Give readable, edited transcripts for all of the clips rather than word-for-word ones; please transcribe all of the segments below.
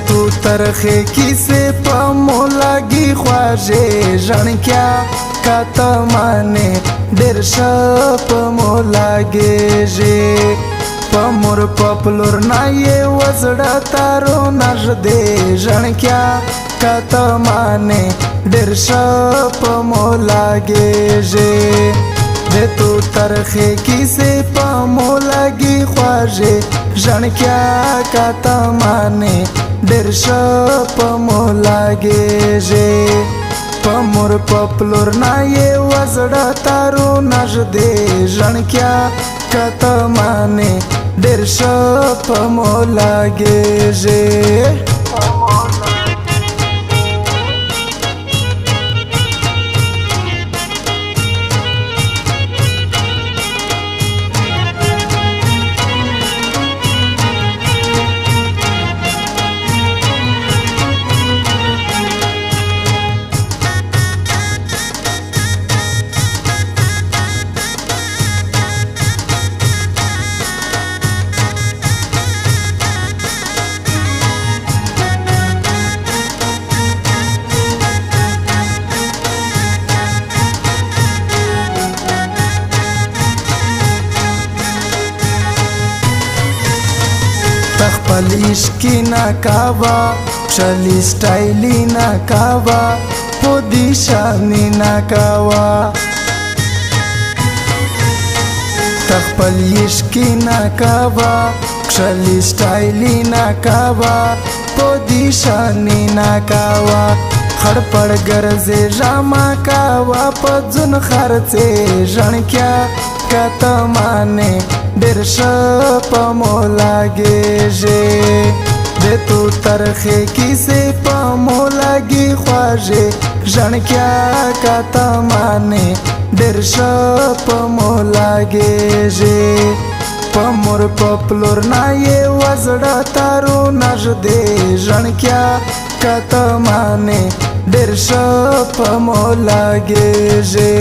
تو ترخه کیسه پا مولاگی خواجه ژڼکیا کاته مانه ډېر ښه په مولاګېږي په مور په پلور نه یې وزړه تارو نږدې ژڼکیا کاته مانه ډېر ښه په مولاګېږي د تو ترخه کیسه په مولاګي خواږه ژڼکیا کاته مانه ډېر ښه په مولاګېږي په مور په پلور نه یې وزړه تارو نږدې ژڼکیا کاته مانه ډېر ښه په مولاګېږي خپل عشقی ناکاوا پشلی سټایلی ناکاوا پودی شانی ناکاوا خپل عشقی ناکاوا پشلی سټایلی ناکاوا پودی شانی ناکاوا خړ پړ ګرځې ژما کاوا په ځن خرڅې ژڼکیا کاته مانه ډېر ښه په مولاګېږي د تو ترخه کیسه په مولاګي خواږه ژڼکیا کاته مانه ډېر ښه په مولاګېږي په مور په پلور نه یې وزړه تارو نږدې ژڼکیا کاته مانه ډېر ښه په مولاګېږي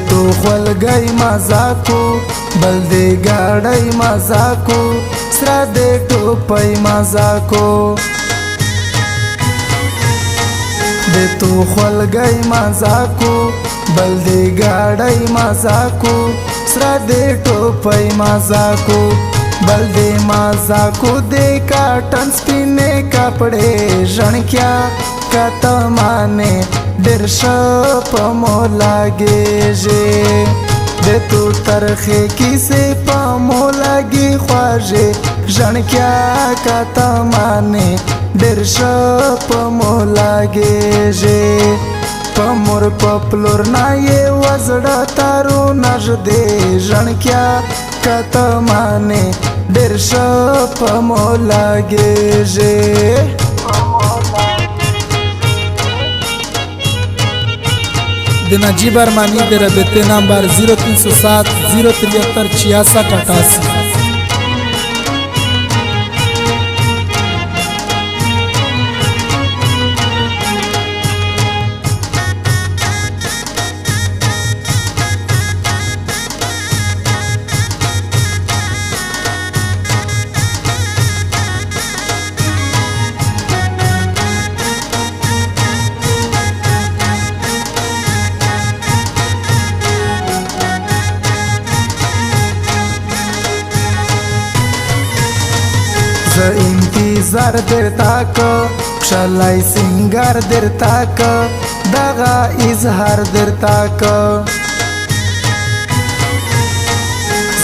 تو خولګي مزاکو بل دې گاړی مزاکو سره دې ټوپۍ مزاکو د تو خولګي مزاکو بل دې گاړی مزاکو سره دې ټوپۍ مزاکو بل دې مزاکو دې کاټن سپینې کپڑے ژڼکیا کاته مانه ډېر ښه په مولاګېږي د تو ترخه کیسه په مولاګي خواږه ژڼکیا کاته مانه ډېر ښه په مولاګېږي په مور په پلور نه یې وزړه تارو نږدې ژڼکیا کاته مانه ډېر ښه په مولاګېږي د نجیب ارمانی د رابطې نمبر 0307 073 66 88 انتظار درتا کو کښلای سنگار درتا کو دغه اظهار درتا کو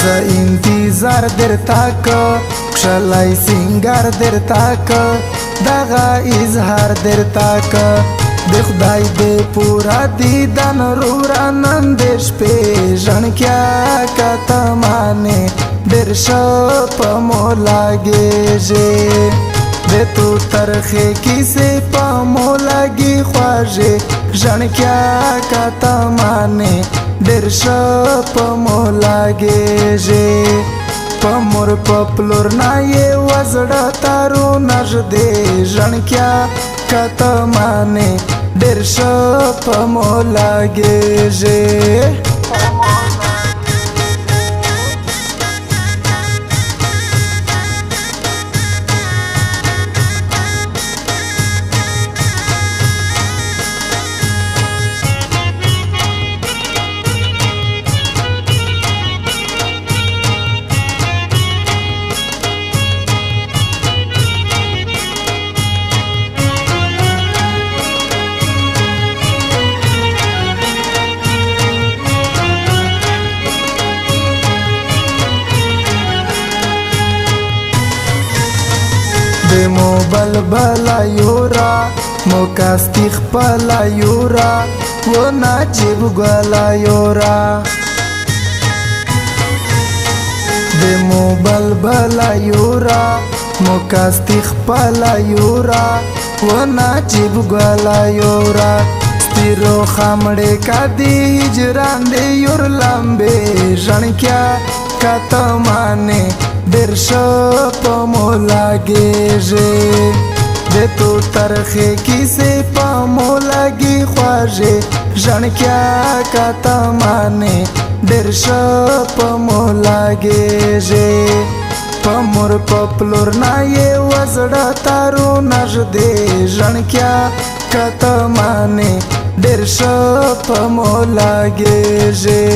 ز انتظار درتا کو کښلای سنگار درتا کو دغه اظهار درتا کو د خدای دې پورا دیدن رورا نن د شپې ژڼکیا کته مانې ډېر ښه په مو لګېږې د تو ترخې کیسې په مو لګي خوږې ژڼکیا کته مانې ډېر ښه په مو لګېږې په مور په پلور نه یې وزړه تارو نږدې ژڼکیا کته مانې ډېر ښه په مو لګېږې د موبل بلا یورا موکاستی خپلا یورا و ناجیب ګلا یورا د موبل بلا یورا موکاستی خپلا یورا و ناجیب ګلا یورا ستیرو خامړې کا دی هجران دی یور لامبې ژڼکیا کته مانې ډېر ښه په مو لګېږې د تو ترخې کیسې په مو لګي خوږې ژڼکیا کته مانې ډېر ښه په مو لګېږې په مور په پلور نه یې وزړه تارو نږدې ژڼکیا کته مانې ډېر ښه په مو لګېږې